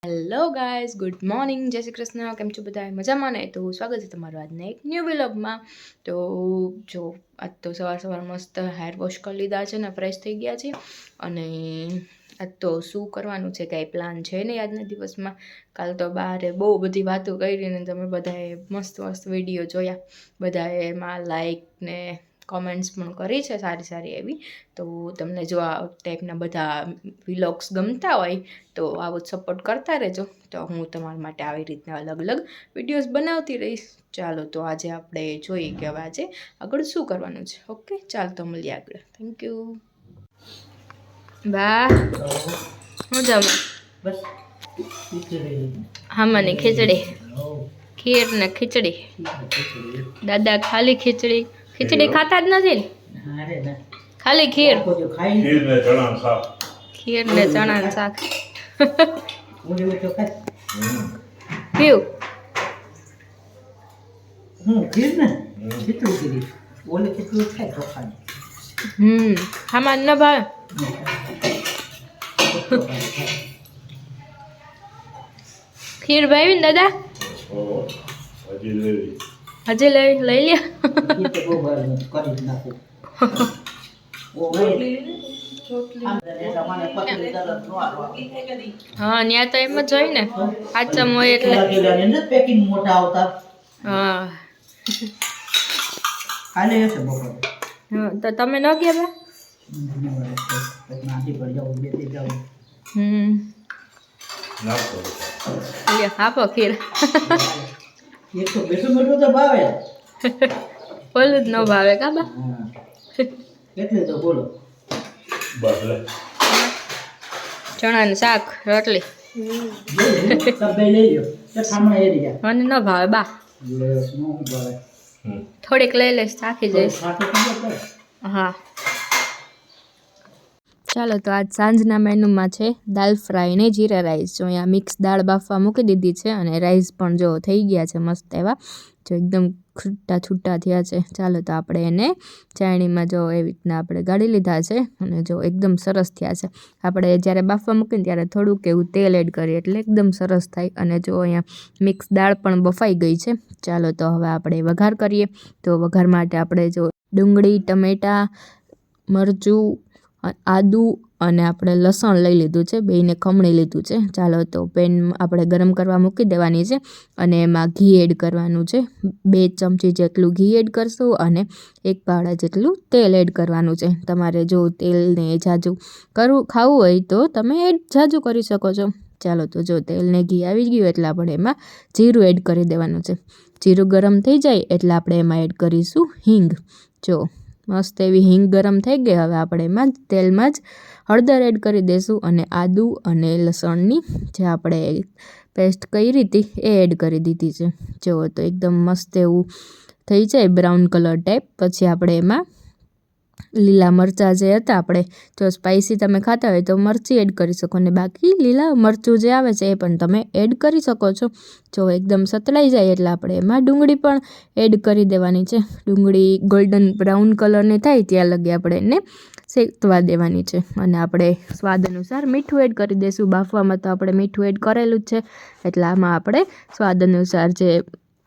Hello guys, good morning, જય શ્રી કૃષ્ણ. કેમ છો બધા? મજામાં ને? તો સ્વાગત છે તમારું આજના એક ન્યૂ વ્લોગમાં. તો જો આજ તો સવાર મસ્ત હેર વોશ કરી લીધા છે ને ફ્રેશ થઈ ગયા છે. અને આજ તો શું કરવાનું છે કાંઈ પ્લાન છે નહીં આજના દિવસમાં. કાલ તો બારે બહુ બધી વાતો કરી ને તમે બધાએ મસ્ત વિડીયો જોયા. બધાએ એમાં લાઈક ને કોમેન્ટ્સ પણ કરી છે સારી એવી. તો તમને જો આ ટાઈપના બધા વ્લોગ્સ ગમતા હોય તો આવો સપોર્ટ કરતા રહેજો. તો હું તમારા માટે આવી રીતના અલગ વિડીયોઝ બનાવતી રહીશ. ચાલો તો આજે આપણે જોઈએ કે હવે આજે આગળ શું કરવાનું છે. ઓકે, ચાલ તો મળીએ આગળ. Thank you. વાહ, હું જમું? બસ હા, મને ખીચડી, ખીર ને ખીચડી. દાદા ખાલી ખીચડી ખાતા જ નથી ને, ખાલી ખીર ને ચણા શાક. પીવું ખામાં ન ભાવે. ખીર ભાવી ને દાદા? હજી લઈ લ્યા. હા, ત્યાં તો એમ જ હોય ને, આચમ હોય એટલે. હા, તો તમે ન ગયા? આપો ખીર. બોલું જ ન ભાવે કાબા. ચણાનું શાક, રોટલી. મને ન ભાવે બા. થોડીક લઈ લઈશ, થાકી જઈશ. હા, ચાલો તો આજ સાંજના મેનુમાં છે દાલ ફ્રાય ને જીરા રાઈસ. જો અહીંયા મિક્સ દાળ બાફવા મૂકી દીધી છે અને રાઈસ પણ જો થઈ ગયા છે મસ્ત એવા, જો એકદમ છૂટા થયા છે. ચાલો તો આપણે એને ચાયણીમાં જો એવી રીતના આપણે ગાળી લીધા છે અને જો એકદમ સરસ થયા છે. આપણે જ્યારે બાફવા મૂકીને ત્યારે થોડુંક એવું તેલ એડ કરીએ એટલે એકદમ સરસ થાય. અને જો અહીંયા મિક્સ દાળ પણ બફાઈ ગઈ છે. ચાલો તો હવે આપણે વઘાર કરીએ. તો વઘાર માટે આપણે જો ડુંગળી, ટમેટાં, મરચું, આદુ અને આપણે લસણ લઈ લીધું છે, બેયને ખમણી લીધું છે. ચાલો તો પેન આપણે ગરમ કરવા મૂકી દેવાની છે અને એમાં ઘી એડ કરવાનું છે. 2 ચમચી જેટલું ઘી એડ કરશું અને 1 પાવડા જેટલું તેલ એડ કરવાનું છે. તમારે જો તેલને જાજુ ખાવું હોય તો તમે જાજુ કરી શકો છો. ચાલો તો જો તેલને ઘી આવી ગયું એટલે આપણે એમાં જીરું એડ કરી દેવાનું છે. જીરું ગરમ થઈ જાય એટલે આપણે એમાં એડ કરીશું હિંગ. જો મસ્ત એવી હિંગ ગરમ થઈ ગઈ. હવે આપણે એમાં તેલમાં જ હળદર એડ કરી દઈશું અને આદુ અને લસણની જે આપણે પેસ્ટ કરી હતી એ એડ કરી દીધી છે. જો તો એકદમ મસ્ત એવું થઈ જાય બ્રાઉન કલર ટાઈપ. પછી આપણે એમાં લીલા મરચાં જે હતા, આપણે જો સ્પાઇસી તમે ખાતા હોય તો મરચી એડ કરી શકો ને બાકી લીલા મરચું જે આવે છે એ પણ તમે એડ કરી શકો છો. જો એકદમ સતળાઈ જાય એટલે આપણે એમાં ડુંગળી પણ એડ કરી દેવાની છે. ડુંગળી ગોલ્ડન બ્રાઉન કલરની થાય ત્યાં લગી આપણે એને શેકવા દેવાની છે. અને આપણે સ્વાદ અનુસાર મીઠું એડ કરી દઈશું. બાફવામાં તો આપણે મીઠું એડ કરેલું જ છે એટલે આમાં આપણે સ્વાદ અનુસાર જે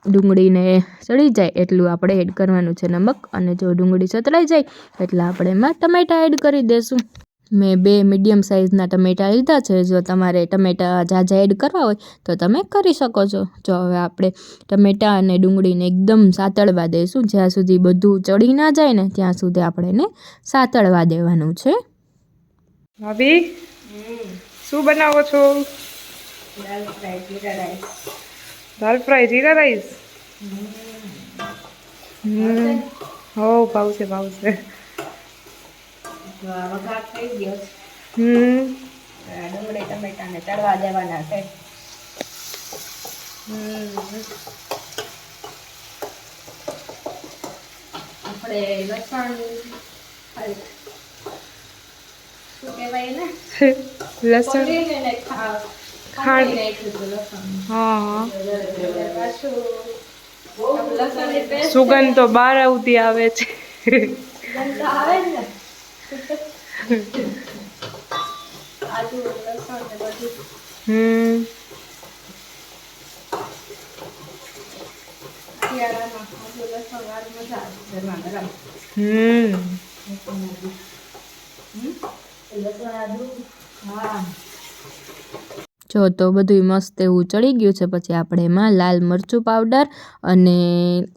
ડુંગળીને ચડી જાય એટલું આપણે એડ કરવાનું છે નમક. અને જો ડુંગળી સતળાઈ જાય એટલે આપણે એમાં ટમેટાં એડ કરી દઈશું. મેં 2 મીડિયમ સાઇઝના ટમેટાં લીધા છે. જો તમારે ટમેટાં ઝાઝા એડ કરવા હોય તો તમે કરી શકો છો. જો હવે આપણે ટમેટાં અને ડુંગળીને એકદમ સાતળવા દઈશું. જ્યાં સુધી બધું ચડી ના જાય ને ત્યાં સુધી આપણે એને સાતળવા દેવાનું છે. ભાભી, શું બનાવો છો? દાલ ફ્રાય જીરા રાઈસ. દાલ ફ્રાય જીરા રાઈસ. હો, ભાવશે. વઘાર થઈ ગયો. ડુંગળી ટમેટાને તળવા દેવાના છે. આપણે લસણ શું કહેવાય ને, લસણ ખાંડ. હા, સુગંધ તો બહાર આવતી આવે છે. આદુ લસણ ને બધું જો તો બધું મસ્ત એવું ચડી ગયું છે. પછી આપણે એમાં લાલ મરચું પાવડર અને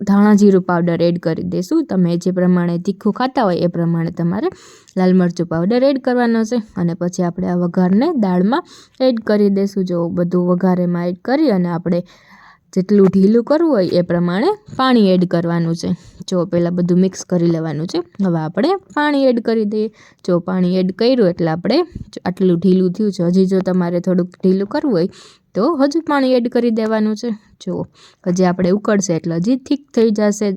ધાણા જીરું પાવડર એડ કરી દઈશું. તમે જે પ્રમાણે તીખું ખાતા હોય એ પ્રમાણે તમારે લાલ મરચું પાવડર એડ કરવાનો છે. અને પછી આપણે આ વઘારને દાળમાં એડ કરી દઈશું. જો બધું વઘાર એમાં એડ કરી અને આપણે જેટલું ઢીલું કરવું હોય એ પ્રમાણે પાણી એડ કરવાનું છે. જો પહેલાં બધું મિક્સ કરી લેવાનું છે. હવે આપણે પાણી એડ કરી દઈએ. જો પાણી એડ કર્યું એટલે આપણે આટલું ઢીલું થયું છે. હજી જો તમારે થોડુંક ઢીલું કરવું હોય તો હજુ પાણી એડ કરી દેવાનું છે. જો હજી આપણે ઉકળશે એટલે હજી થીક થઈ જશે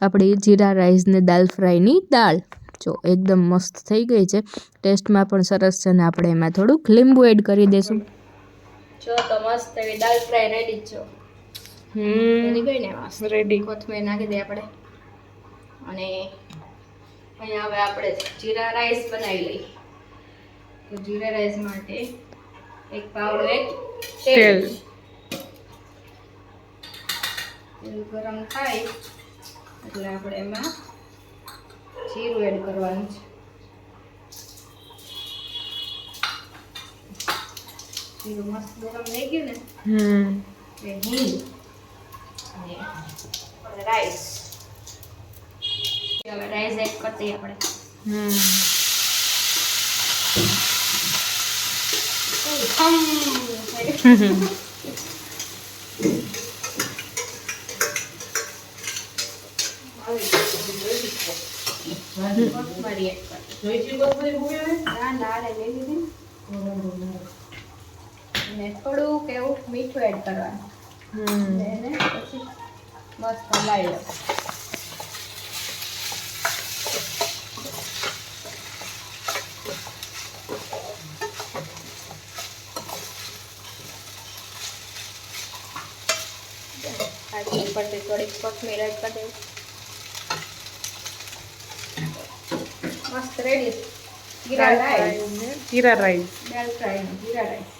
આપણી જીરા રાઈસ ને દાલ ફ્રાયની દાળ. જો એકદમ મસ્ત થઈ ગઈ છે. ટેસ્ટમાં પણ સરસ છે. અને આપણે એમાં થોડુંક લીંબુ એડ કરી દઈશું. જો તો મસ્ત એવી દાલ ફ્રાય રેડી છે. રેડી ગઈ ને મસ્ત રેડી. કોથમીર નાખી દઈએ આપણે. અને અહીંયા હવે આપણે જીરા રાઈસ બનાવી લઈએ. તો જીરા રાઈસ માટે એક પાવડો તેલ ગરમ થાય એટલે આપણે એમાં જીરું એડ કરવાનું છે. જીરું મસ્ત ગરમ થઈ ગયું ને એટલે હિંગ અને રાઈસ. હવે રાઈસ એડ કરી દઈએ આપણે. થોડુંક એવું મીઠું એડ કરવાનું. એને પછી મસ્ત હલાવી લો. ઉપરથી થોડીક કોથમીર એડ કરી દઉં. મસ્ત રેડી જીરા રાઈસ દાલ ફ્રાય જીરા રાઈસ.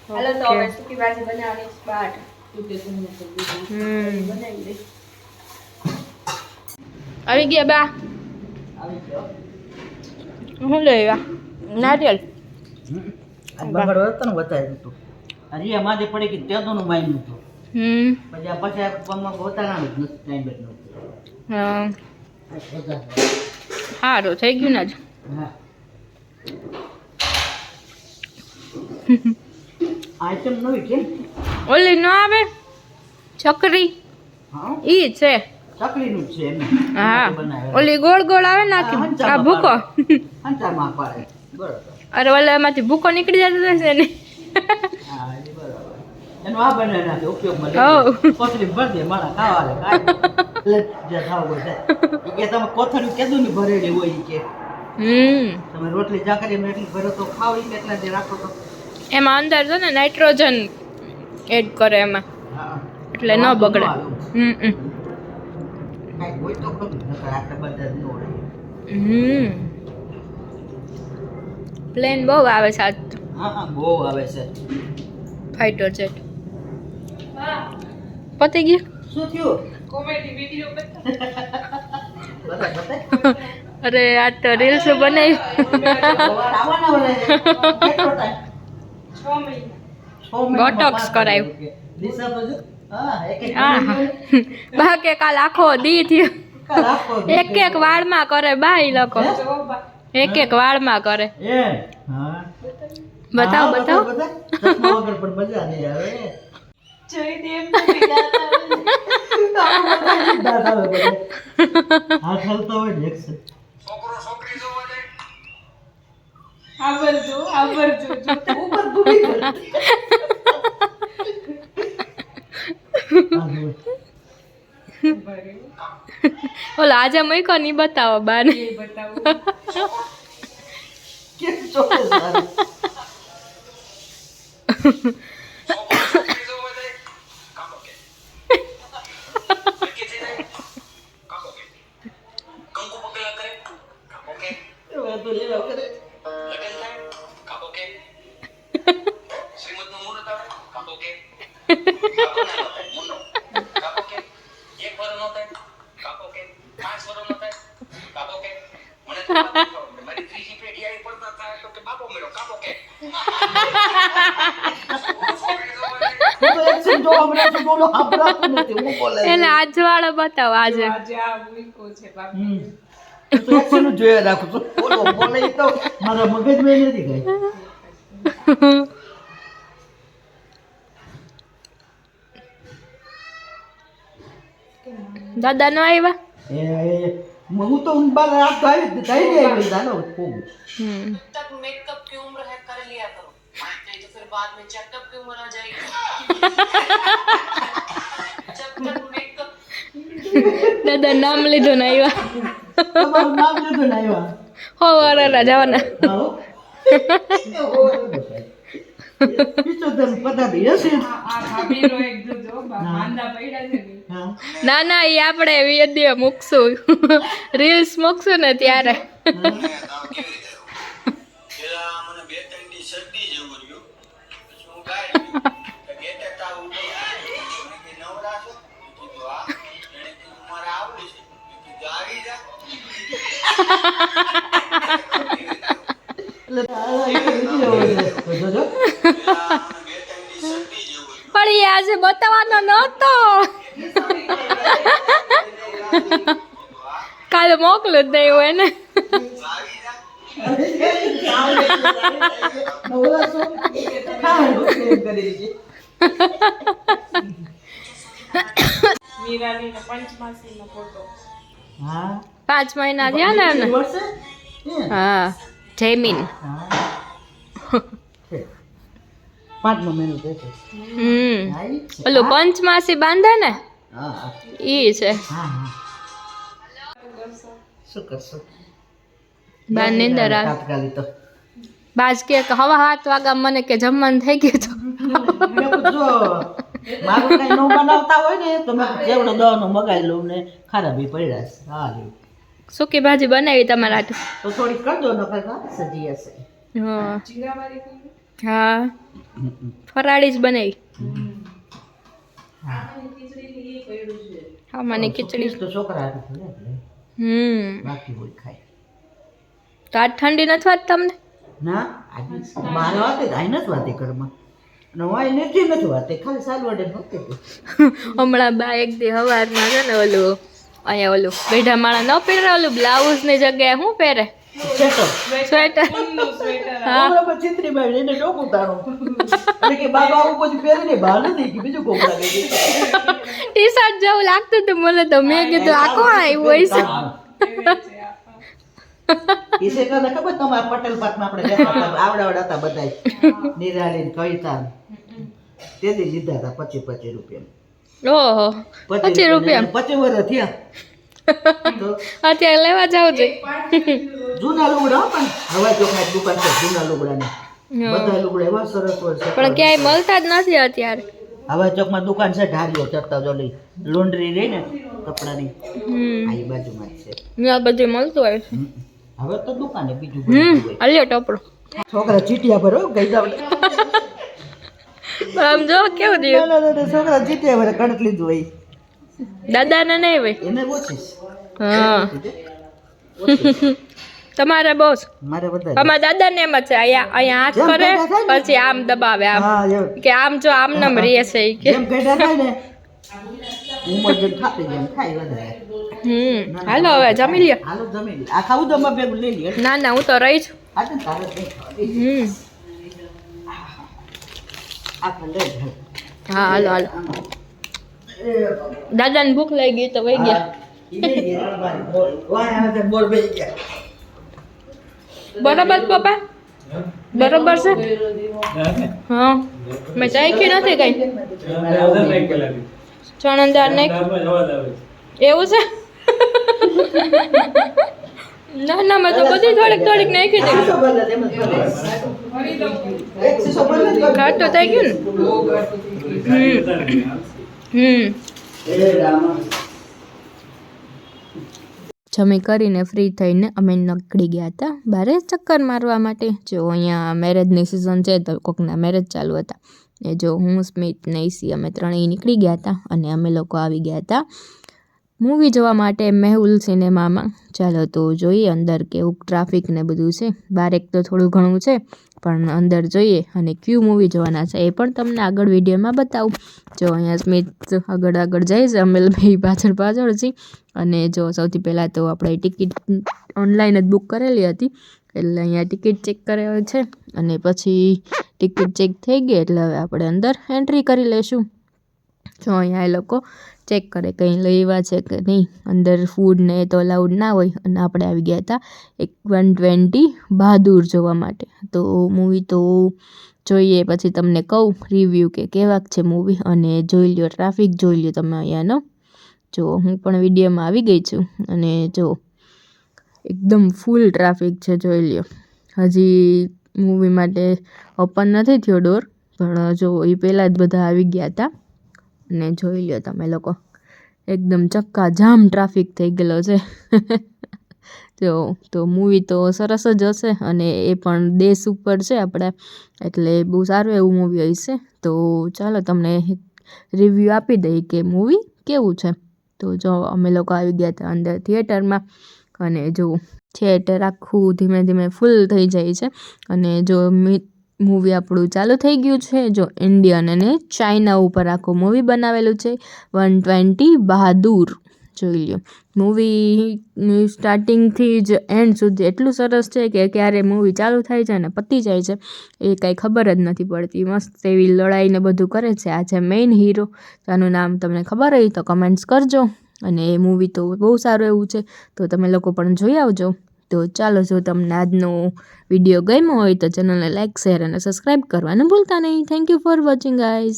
હાલો તો હવે સૂકી ભાજી બનાવવાની સ્ટાર્ટ. બનાવી દે. આવી ગયા બા. શું લેવા? નારિયેલ. બગડો હતો ને બતાવ્યું હતું. અરે માથે પડી ગઈ તેનું માન્યું હતું. પછી આ પછી પગમાં પોતાના જ નથી ટાઈમ જ નહોતું. હા સારું થઈ ગયું ને જ. હા આઈટમ નવી કેમ ઓલી ન આવે ચકરી હા ઈ છે. ચકલીનું જ છે એમ. હા ઓલી ગોળ ગોળ આવે ને આખી આ ભૂકો અંતરમાં પાડે બરોબર. અરે ઓલા એમાંથી ભૂકો નીકળી જતો હશે ને. હા એ બરોબર. એનો આ બનાવી નાખે ઉપયોગમાં હઉ. કોથળી ભરી દે મારા ખાવા લે કાંઈ એટલે જે ખાવું હોય થાય. ઈ કે તમે કોથળી કેદું ની ભરેલી હોય ઈ કે તમે રોટલી ચાકરી એટલી ભરો તો ખાવ ઈ કેટલા દે રાખો તો એમાં અંદર છે ને નાઇટ્રોજન એડ કરે એમાં હા એટલે ન બગડે. કાંઈ હોય તો ખરું નકર આપણે બધા જ ન હોય. પ્લેન બહુ આવે છે આજ તો. હા હા બહુ આવે છે. ફાઇટર જેટ પતી ગયું. શું થયું કોમેડી વિડિયો બતાય બતાય અરે આ તો રીલ્સ બનાવી. આવવાના વળે કેટલો ટાઈમ 6 મહિના 6 બોટોક્સ કરાયું. દિશા તો જો હા એક એક હા બા કે કાલ આખો દી થયો. રાખો એક એક વાળમાં કરે બા ઈ લોકો. એક એક વાળમાં કરે. એ હા બતાવો હા, બતાવો. બતાય. ચશ્મા વગર પણ મજા નહીં આવે જયદેવ દાંત આવે બધા. હાથ હલતા હોય ને એક્શન આવરજો ઉપર ભૂલી ગયો. ઓલો આજે મૂક્યો ની બતાવો બાને. બતાવું કેમ ચોક્કસ આવે? વાંધો લેવા કરે. હું તો એક્શન જોવા મળ્યા છું, બોલો સાંભળાતું નથી, હું બોલે એને આજવાળો બતાવો આજે. આજે આ મૂક્યો છે બાપુ. હું તો એક્શન જ જોયા રાખું છું, બોલો બોલે ઈ તો મારા મગજમાં નથી કઈ. દાદા નો આવ્યા. હું તો બાર રાત તો આવી જ થઈ જાય દાદા ખૂબ. तक मेकअप की उम्र है कर लिया करो, नहीं तो फिर बाद में चेकअप की उम्र आ जाएगी. जब तक मेकअप દાદા નામ લીધું ને આવ્યા. તમારું નામ લીધું ને આવ્યા. હો વાળા જવાના. આવો. પિત્તોતેર પધારી હશે. આ ભાભીનો એક જો માંદા પડ્યા છે ને. હા. ના ના એ આપણે વિડીયો મૂકશું, રીલ્સ મૂકશું ને ત્યારે. એટલે આ એક વિડિયો હોય છે. તો જોજો. પણ એ આજે બતાવવાનો નહોતો. કાલે મોકલું જ નહીં હોય ને. નવરાશો. હા, એમ કરી છે. મીરાની ને પંચમાસીનો ફોટો. હા. 5 મહિના થયા ને એમને. વર્ષે? હા જયમીન. હા. છે. 5મો મહિનો છે. હા, ઈ જ છે. ઓલું પંચમાસી બાંધે ને હા, હા. ઈ છે. હા, હા. શું કરશો? બાર નીંદર આવે. તાત્કાલિક તો. બાજ કે હવા 7 વાગ્યા મને કે જમવાનું થઈ ગયું તો. મેં કીધું જો મારું કઈ ન બનાવતા હોય ને તો મેં જેવડો દવાનો મગાઈ લઉં ને ખરાબી પડ્યા છે. હા લ્યો. સૂકી ભાજી બનાવી તમારા હાટુ. તો થોડી કરજો ને કઈ સજી હશે. હા જીરાવાળી કરી. હા ફરાળી જ બનાવી. હા. હા મને ખીચડી. તો છોકરા હાટું થયું ને એટલે બાકી હોય ખાય. તો આજ ઠંડી નથી વાત તમને. ના આજે બાર વાગે આઈ નથી વાતે ઘરમાં અને વાય નથી વાતે ખાલી સાલવડે નહોતી હતી. હમણાં બા એક દી હવારમાં છે ને ઓલું અહીંયા ઓલું બેઠા માળા ન પહેરે ઓલું બ્લાઉઝ ની જગ્યાએ શું પહેરે ચેટો સ્વેટર. ઊનનું સ્વેટર. હા બરાબર ચિત્રી બાઈ એને ડોકું તાણું એટલે કે બાબા આવું બધું પહેરીને બહાર નથી કે બીજું કોક લાગે છે. ટી શર્ટ જેવું લાગતું હતું મને તો. મેં કીધું આ કોણ આવ્યું હોય છે. ઈસે તને ખબર તમારા પટેલ પાકમાં આપણે બેઠા હતા આવડા હતા બધાય નિરાલી ને કવિતા તેથી લીધા હતા 25 રૂપિયા. ઓહો 25 રૂપિયા 25 વર્ષ થયા. તો અત્યારે લેવા જાવ છે. જૂના લુગડા પણ હવા ચોખાઈ દુકાન છે જૂના લુગડાની બધા લુગડા એવા સરસ હોય છે પણ ક્યાંય મળતા જ નથી અત્યારે. હવા ચોકમાં દુકાન છે ઢારીઓ ચડતા જોલી લોન્ડ્રી રહી ને કપડાની હમ આ ઈ બાજુમાં જ છે. ત્યાં બધું મળતું હોય છે. હવે તો દુકાને બીજું બધું હોય. અલ્યો ટપડો. છોકરા ચીટિયા ભરો ગઈ જાવ પણ આમ જો કેવું થયું. ના છોકરા ચીટિયા ભરે કણક લીધું હોય દાદાને નહીં ભાઈ. એને ઓછી હા તમારે બોસ. મારે બધા અમારા દાદા ને એમ જ છે. અહીંયા હાથ કરે પછી આમ દબાવે આમ હા એવું કે આમ જો આમ નમ રહે છે ઈ કે. જેમ ગઈડા થાય ને ઉંમર જેમ થાપી જેમ થાય વધારે. હાલો હવે જમી લ્યો. હાલો જમી લે આ ખાવું તો અમે ભેગું લઈ લઈએ ના ના હું તો રહી છું. આ તો તારે જ નહીં ખાવા. આ પણ લઈ લે. હા હાલો હાલો. દાદાને ભૂખ લાગી ગઈ તો વહી ગયા. ઈ લઈ ગયા મારી બોલ વાય આવે છે બોલ બેસી ગયા. બરાબર પપ્પા બરોબર છે. હા મેં ચાખ્યું નથી કઈ. ચણંદાર નહીં એવું છે. ના ના મેં તો બધી થોડીક થોડીક નાખી હતી. ઘાટું થઈ ગયું ને. જમી કરીને ફ્રી થઈને અમે નીકળી ગયા હતા બારે ચક્કર મારવા માટે. જો અહીંયા મેરેજની સિઝન છે તો કોકના મેરેજ ચાલુ હતા. એ જો હું સ્મિત ને ઈસી અમે ત્રણેય નીકળી ગયા હતા અને અમે લોકો આવી ગયા હતા મૂવી જોવા માટે મેહુલ સિનેમામાં. ચાલો તો જોઈએ અંદર કેવું ટ્રાફિક ને બધું છે. બહાર એક તો થોડું ઘણું છે પણ અંદર જોઈએ અને ક્યુ મૂવી જોવાના છે એ પણ તમને આગળ વિડીયોમાં બતાવું. જો અહીંયા સ્મિત આગળ જાય છે, અમે ભાઈ પાછળ છીએ. અને જો સૌથી પહેલાં તો આપણે ટિકિટ ઓનલાઈન જ બુક કરેલી હતી એટલે અહીંયા ટિકિટ ચેક કરે છે અને પછી ટિકિટ ચેક થઈ ગઈ એટલે હવે આપણે અંદર એન્ટ્રી કરી લઈશું. જો અહીંયા એ લોકો ચેક કરે કંઈ લેવા છે કે નહીં. અંદર ફૂડ ને તો અલાઉડ ના હોય અને આપણે આવી ગયા હતા 120 બહાદુર જોવા માટે. તો મૂવી તો જોઈએ પછી તમને કહું રિવ્યૂ કે કેવાક છે મૂવી. અને જોઈ લ્યો ટ્રાફિક, જોઈ લ્યો તમે અહીંયાનો. જો હું પણ વિડીયોમાં આવી ગઈ છું અને જો એકદમ ફૂલ ટ્રાફિક છે, જોઈ લ્યો. હજી મૂવી માટે ઓપન નથી થયો ડોર પણ જો એ પહેલાં જ બધા આવી ગયા હતા. અને જોઈ લ્યો તમે લોકો એકદમ ચક્કાજામ ટ્રાફિક થઈ ગયેલો છે. તો મૂવી તો સરસ જ હશે અને એ પણ દેશ ઉપર છે આપણા એટલે બહુ સારું એવું મૂવી હશે. તો ચાલો તમને રિવ્યૂ આપી દઈ કે મૂવી કેવું છે. તો જો અમે લોકો આવી ગયા હતા અંદર થિયેટરમાં અને જો થિયેટર આખું ધીમે ધીમે ફૂલ થઈ જાય છે. અને જો મૂવી આપણું ચાલુ થઈ ગયું છે. જો ઇન્ડિયન અને ચાઇના ઉપર આખું મૂવી બનાવેલું છે 120 બહાદુર. જોઈ લ્યો મૂવીની સ્ટાર્ટિંગથી જ એન્ડ સુધી એટલું સરસ છે કે ક્યારે મૂવી ચાલુ થાય છે અને પતી જાય છે એ કાંઈ ખબર જ નથી પડતી. મસ્ત એવી લડાઈને બધું કરે છે. આ છે મેઇન હીરો, આનું નામ તમને ખબર હોય તો કમેન્ટ્સ કરજો. અને એ મૂવી તો બહુ સારું એવું છે તો તમે લોકો પણ જોઈ આવજો. તો ચાલો, જો તમને આજનો વિડીયો ગમ્યો હોય તો ચેનલને લાઇક, શેર અને સબસ્ક્રાઈબ કરવાનું ભૂલતા નહીં. Thank you for watching guys.